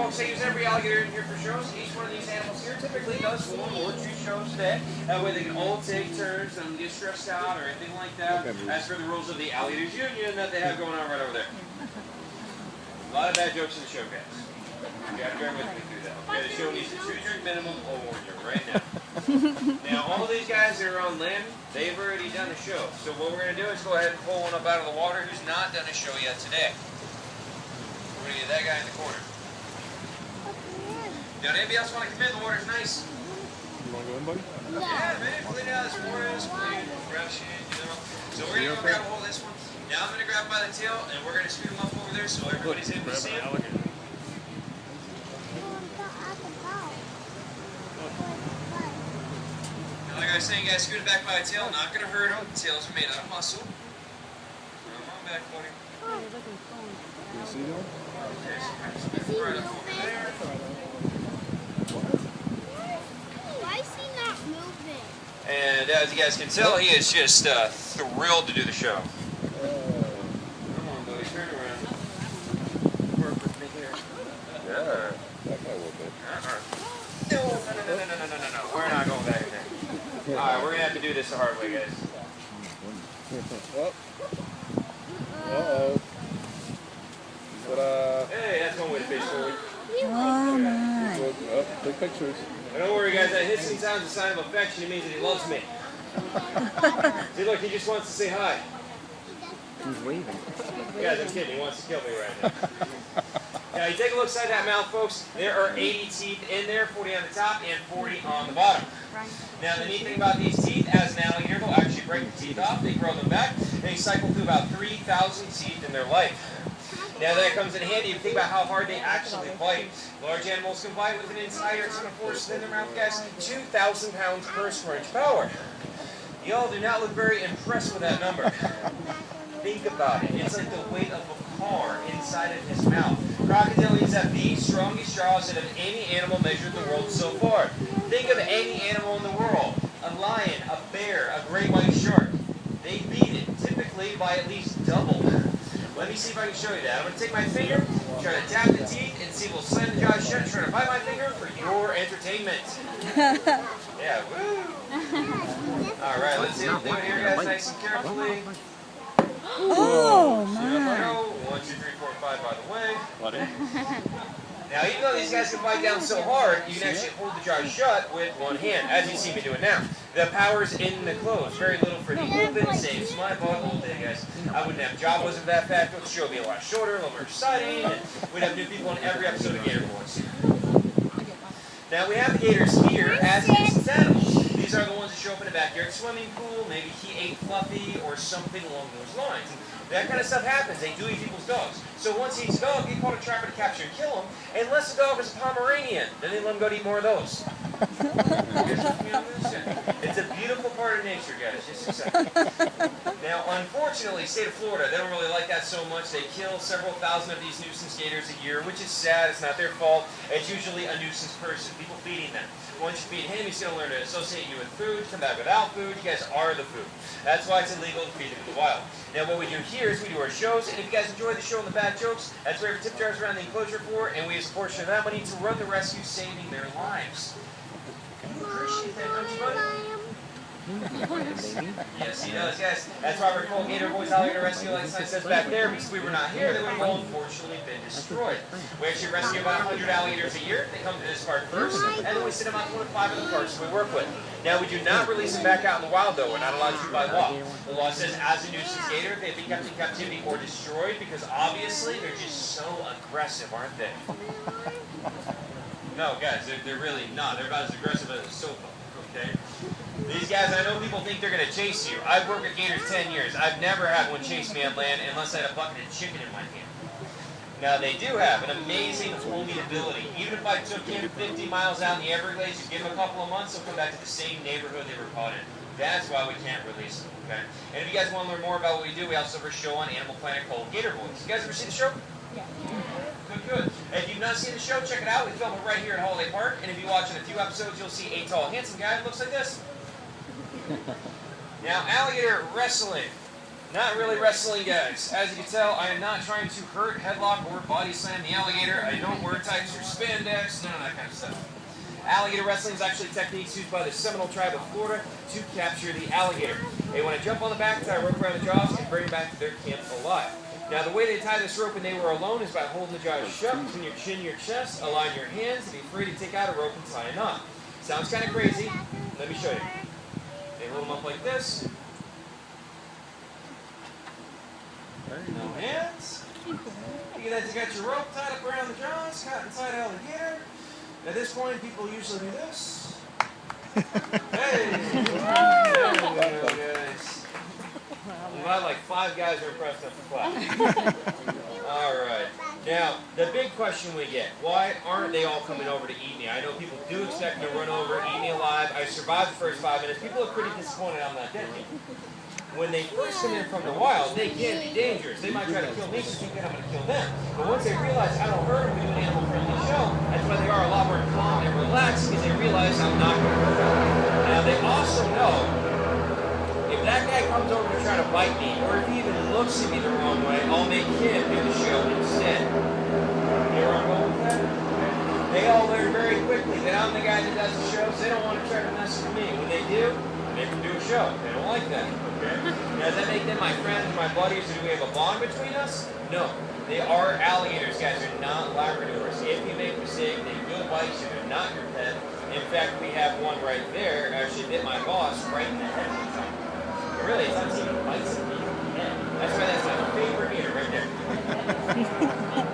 folks, I use every alligator in here for shows. Each one of these animals here typically does one or two shows a day. That way they can all take turns and get stressed out or anything like that. As for the rules of the Alligators Union that they have going on right over there. A lot of bad jokes in the show, guys. You gotta bear with me through that. Okay, the show needs a 2-drink minimum, I'll warn you right now. Now, all of these guys that are on land, they've already done a show. So what we're gonna do is go ahead and pull one up out of the water who's not done a show yet today. We're gonna get that guy in the corner. Now, anybody else want to come in? The water's nice. You want to go in, buddy? No. Yeah, man, clean out this water, it's clean, fresh, you know. So we're gonna go grab a hold of this one. Now I'm gonna grab him by the tail, and we're gonna scoot him up over there so everybody's able to see him. Now, like I was saying, guys, scoot him back by the tail. Not gonna hurt him. Tails are made out of muscle. Come on back, buddy. Can you see them? Okay, so right up over there. Why is he not moving? And as you guys can tell, he is just thrilled to do the show. Come on, buddy, turn around. Work with me here. Yeah. That guy will be. No. We're not going back in there. Alright, we're going to have to do this the hard way, guys. Oh. Uh-oh. But, hey, that's one way to fish forward. Oh my. oh, take pictures. Don't worry, guys. That hissing sound's a sign of affection. It means that he loves me. See, look, he just wants to say hi. He's waving. Guys, I'm kidding. He wants to kill me right now. Now, you take a look inside that mouth, folks. There are 80 teeth in there, 40 on the top and 40 on the bottom. Now, the neat thing about these teeth, as an alligator, they'll actually break the teeth off. They grow them back. They cycle through about 3,000 teeth in their life. Now that comes in handy if you think about how hard they actually bite. Large animals can bite with an entire ton of force in their mouth, guys. 2,000 pounds per square inch power. Y'all do not look very impressed with that number. Think about it. It's like the weight of a car inside of his mouth. Crocodilians have the strongest jaws out of any animal measured in the world so far. Think of any animal in the world. A lion, a bear, a great white shark. They beat it, typically by at least double. Let me see if I can show you that. I'm going to take my finger, try to tap the teeth, and see if we'll slam the jaws shut, try to bite my finger for your entertainment. Yeah, woo! Alright, let's see what we do here, guys, nice and carefully. Oh my. 1, 2, 3, 4, 5, by the way. Now, even though these guys can bite down so hard, you can actually hold the jar shut with one hand, as you see me doing now. The power's in the close. Very little for the open. Saves my butt all day, guys. I wouldn't have job wasn't that fast. The show would be a lot shorter, a little more exciting, and we'd have new people on every episode of Gator Boys. Now, we have the gators here as nuisance animals. These are the ones that show up in a backyard swimming pool. Maybe he ate Fluffy or something along those lines. That kind of stuff happens. They do eat people's dogs. So once he eats a dog, he called a trapper to capture and kill him. Unless the dog is a Pomeranian, then they let him go to eat more of those. It's a beautiful part of nature, guys. Just accept it. Now, unfortunately, state of Florida, they don't really like that so much. They kill several thousand of these nuisance gators a year, which is sad. It's not their fault. It's usually a nuisance person, people feeding them. Once you feed him, he's going to learn to associate you with food, come back without food. You guys are the food. That's why it's illegal to feed them in the wild. Now, what we do here is we do our shows, and if you guys enjoy the show and the bad jokes, that's where we tip jars around the enclosure for, and we use a portion of that money to run the rescue, saving their lives. You appreciate that, don't you, buddy? Yes, he does, guys. That's why we're called Gator Boys Alligator Rescue, like the sign says back there, because if we were not here, they would have all unfortunately been destroyed. We actually rescue about 100 alligators a year. They come to this park first, and then we send them out to 5 of the parks we work with. Now, we do not release them back out in the wild, though. We're not allowed to by law. The law says as a nuisance gator, they've been kept in captivity or destroyed, because obviously they're just so aggressive, aren't they? No, guys, they're really not. They're about as aggressive as a sofa, okay? These guys, I know people think they're going to chase you. I've worked with gators 10 years. I've never had one chase me on land unless I had a bucket of chicken in my hand. Now, they do have an amazing homing ability. Even if I took him 50 miles out in the Everglades, you give him a couple of months, he'll come back to the same neighborhood they were caught in. That's why we can't release them, okay? And if you guys want to learn more about what we do, we also have a show on Animal Planet called Gator Boys. You guys ever see the show? Yeah. Good. If you've not seen the show, check it out. We film it right here at Holiday Park. And if you watch in a few episodes, you'll see a tall, handsome guy who looks like this. Now, alligator wrestling. Not really wrestling, guys. As you can tell, I am not trying to hurt, headlock, or body slam the alligator. I don't wear tights or spandex, none of that kind of stuff. Alligator wrestling is actually techniques used by the Seminole tribe of Florida to capture the alligator. They want to jump on the back, tie a rope around the jaws, and bring it back to their camp alive. Now, the way they tie this rope when they were alone is by holding the jaws shut between your chin and your chest, align your hands, and be free to take out a rope and tie a knot. Sounds kind of crazy. Let me show you. They hold them up like this. No hands. You got your rope tied up around the jaws, caught inside alligator. At this point, people usually do this. Hey! There we go, guys. I'm glad like 5 guys are impressed enough to clap. Alright. Now, the big question we get, why aren't they all coming over to eat me? I know people do expect me to run over, eat me alive. I survived the first 5 minutes. People are pretty disappointed I'm not dead yet. When they first come in from the wild, they can be dangerous. They might try to kill me because you think I'm going to kill them. But once they realize I don't hurt them, we do an animal-friendly show, that's why they are a lot more calm and relaxed, because they realize I'm not going to hurt them. Now, they also know if that guy comes over to try to bite me, or if he even looks at me the wrong way, I'll make him do the show instead. You know where I'm going with that? They all learn very quickly that I'm the guy that does the shows. They don't want to try to mess with me. When they do, they can do a show. They don't like that. Okay? Now, does that make them my friends, my buddies? Do we have a bond between us? No. They are alligators, guys. They're not Labradors. If you make a mistake, they will bite you. They're not your pet. In fact, we have one right there. Actually bit my boss right in the head one time. But really, it's not even bites me. That's why that's my favorite eater right there.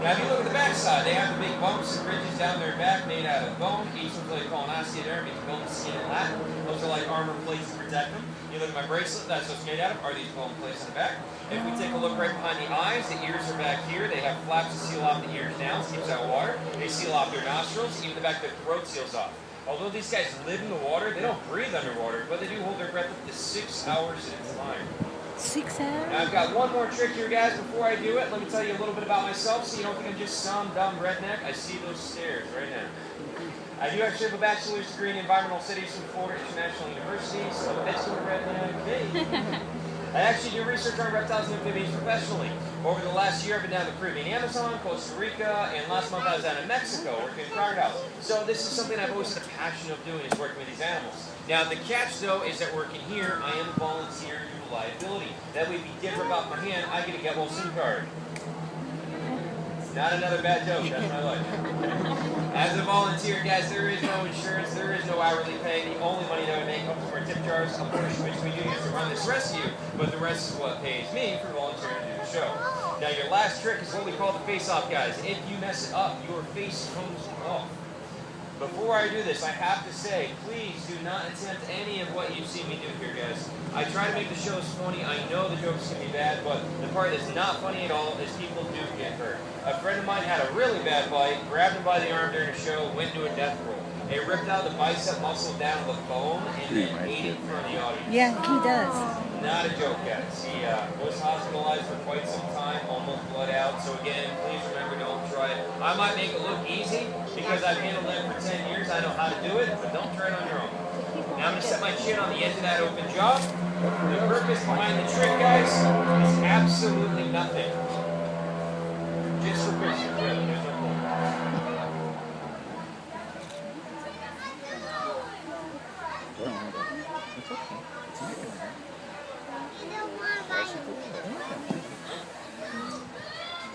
Now, if you look at the back side, they have the big bumps and ridges down their back made out of bone. Each one's what they call an osteoderm, means bone, skin, and Latin. Those are like armor plates to protect them. You look at my bracelet, that's what it's made out of, are these bone plates in the back. If we take a look right behind the eyes, the ears are back here. They have flaps to seal off the ears down, so it keeps out water. They seal off their nostrils, even the back of their throat seals off. Although these guys live in the water, they don't breathe underwater, but they do hold their breath up to 6 hours at a time. 6 hours? Now, I've got one more trick here, guys. Before I do it, let me tell you a little bit about myself so you don't think I'm just some dumb redneck. I see those stares right now. I do actually have a bachelor's degree in environmental studies from Florida International University, so that's what a redneck. Hey. I actually do research on reptiles and amphibians professionally. Over the last year, I've been down the Caribbean Amazon, Costa Rica, and last month I was down in Mexico working in crocodiles. So this is something I've always had a passion of doing, is working with these animals. Now, the catch, though, is that working here, I am a volunteer due to liability. That way, if you did rip off my hand, I get a get well soon card. Not another bad joke, that's my life. As a volunteer, guys, there is no insurance, there is no hourly pay. The only money that we make comes from our tip jars, a portion which we do use to run this rescue, but the rest is what pays me for volunteering to do the show. Now, your last trick is what we call the face-off, guys. If you mess it up, your face comes off. Before I do this, I have to say, please do not attempt any of what you see me do here, guys. I try to make the shows funny. I know the jokes can be bad, but the part that's not funny at all is people do get hurt. A friend of mine had a really bad bite, grabbed him by the arm during a show, went into a death roll. It ripped out the bicep muscle down the bone and then ate it in front of the audience. Yeah, he does. Not a joke, guys. He was hospitalized for quite some time, almost bled out. So again, please remember, don't try it. I might make it look easy because I've handled it for 10 years. I know how to do it, but don't try it on your own. Now I'm going to set my chin on the edge of that open jaw. The purpose behind the trick, guys, is absolutely nothing. Just for picture, really. There's no point.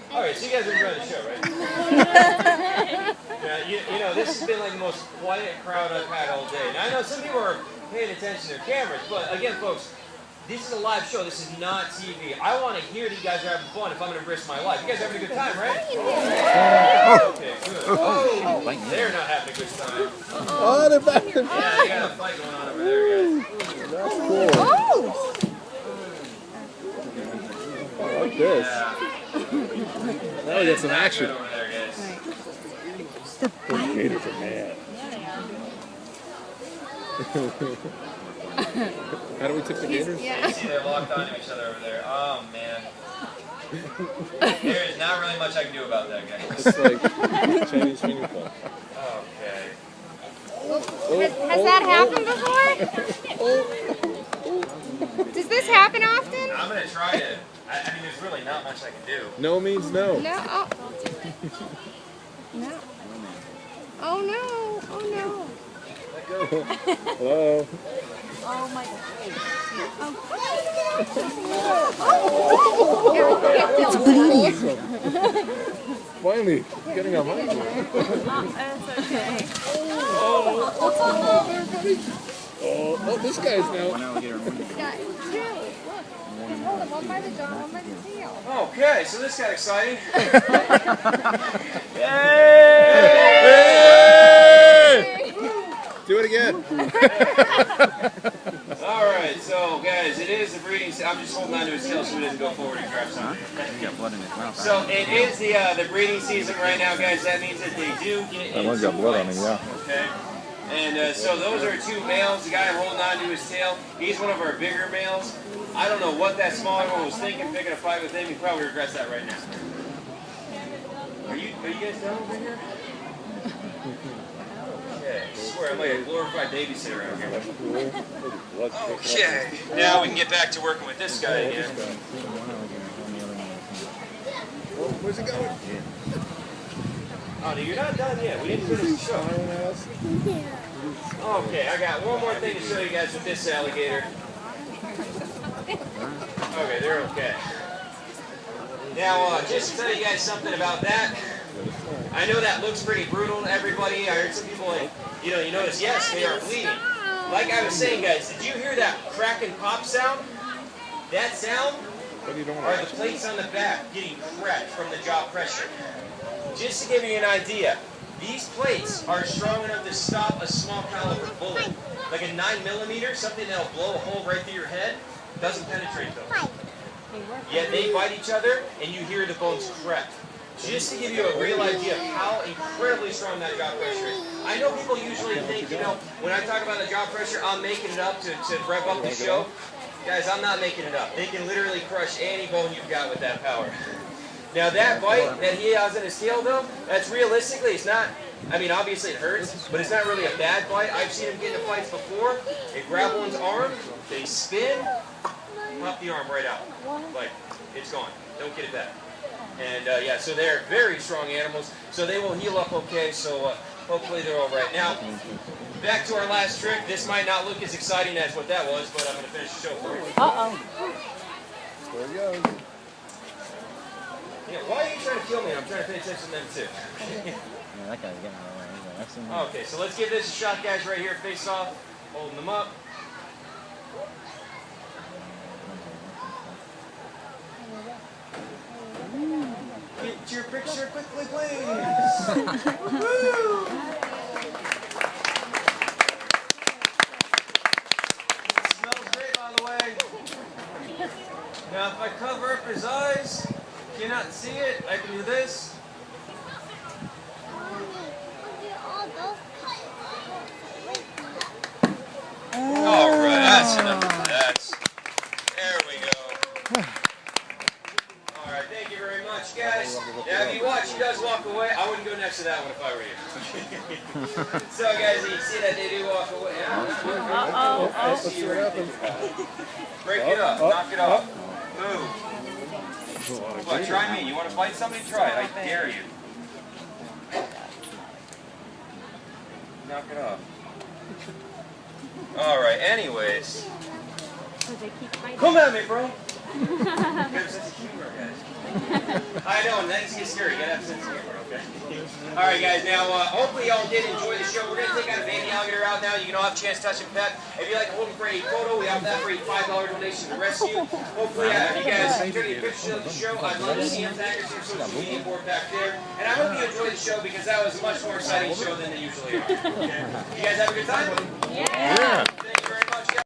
Alright, so you guys are enjoying the show, right? Now, you know, this has been like the most quiet crowd I've had all day. Now, I know some people are paying attention to their cameras, but again, folks, this is a live show. This is not TV. I want to hear that you guys are having fun if I'm going to risk my life. You guys are having a good time, right? Okay, good. Oh, they're not having a good time. Oh, they're back. Yeah, you got a fight going on over there, guys. That's cool. Oh! I like this. Now we get some action. Over there, guys. Those gators are mad. How do we tip the gators? You see they're locked onto each other over there. Oh, man. There is not really much I can do about that, guys. It's like Chinese finger pole. Okay. Has that happened before? Does this happen often? I'm going to try to much I can do. No means no. No. Oh. No. Oh no. Oh no. Let go. Hello. Oh my God. It's bleeding. Finally, getting on my board. It's okay. Oh, this guy's now. Got two. Look. Hold them. One by the jaw, one by the tail. Okay, so this got exciting. Yay! Do it again. Alright, so guys, it is the breeding season. I'm just holding on to his tail so he doesn't go forward and grab something. He got blood in his mouth. So it is the breeding season right now, guys. That means that they do get That one's got blood on him, yeah. Okay. And so those are two males. The guy holding on to his tail, he's one of our bigger males. I don't know what that smaller one was thinking, picking a fight with him. He probably regrets that right now. Are you guys done over here? Okay, I swear I'm like a glorified babysitter around here. Okay, now we can get back to working with this guy again. Oh, where's it going? Oh, no, you're not done yet. We didn't finish the show. Okay, I got one more thing to show you guys with this alligator. Okay, they're okay. Now, just to tell you guys something about that, I know that looks pretty brutal to everybody. I heard some people, like, you notice, yes, they are bleeding. Like I was saying, guys, did you hear that crack and pop sound? That sound are the plates on the back getting cracked from the jaw pressure. Just to give you an idea, these plates are strong enough to stop a small caliber bullet. Like a 9mm, something that'll blow a hole right through your head, doesn't penetrate those. Yet they bite each other and you hear the bones crack. Just to give you a real idea of how incredibly strong that jaw pressure is. I know people usually think, when I talk about the jaw pressure, I'm making it up to rev up the show. Guys, I'm not making it up. They can literally crush any bone you've got with that power. Now that bite that he has in his tail though, that's realistically, it's not, I mean obviously it hurts, but it's not really a bad bite. I've seen him get into fights before. They grab one's arm, they spin, pop the arm right out. Like, it's gone. Don't get it back. And yeah, so they're very strong animals, so they will heal up okay, so hopefully they're all right. Now, back to our last trick. This might not look as exciting as what that was, but I'm going to finish the show for you. Uh-oh. There it goes. Yeah, why are you trying to kill me? I'm trying to pay attention to them too. Yeah, that guy's getting away. I've seen him. Okay, so let's give this a shot, guys, right here, face off, holding them up. Get your picture quickly, please. Woo! Smells great, by the way. Now, if I cover up his eyes, you cannot see it. I can do this. All right, that's enough of that. There we go. All right, thank you very much, guys. Now, if you watch, he does walk away. I wouldn't go next to that one if I were you. So, guys, you see that they do walk away. Let's see what happens. Break it up. Knock it off. Move. What, try me. You want to fight somebody? Try it. I dare you. Knock it off. All right, anyways. Come at me, bro. Good sense of humor, guys. I know, and that's get scary. You gotta have a sense of humor, okay? All right, guys. Now, hopefully y'all did enjoy the show. We're gonna take out a baby alligator out now. You can all have a chance to touch and pet. If you like to hold him for a photo, we have that free $5 donation to rescue. Hopefully, if you guys enjoyed the pictures of the show, I'd love to see them tag us on your social media board back there. And I hope you enjoyed the show because that was a much more exciting show than they usually are. Okay? You guys have a good time? Yeah.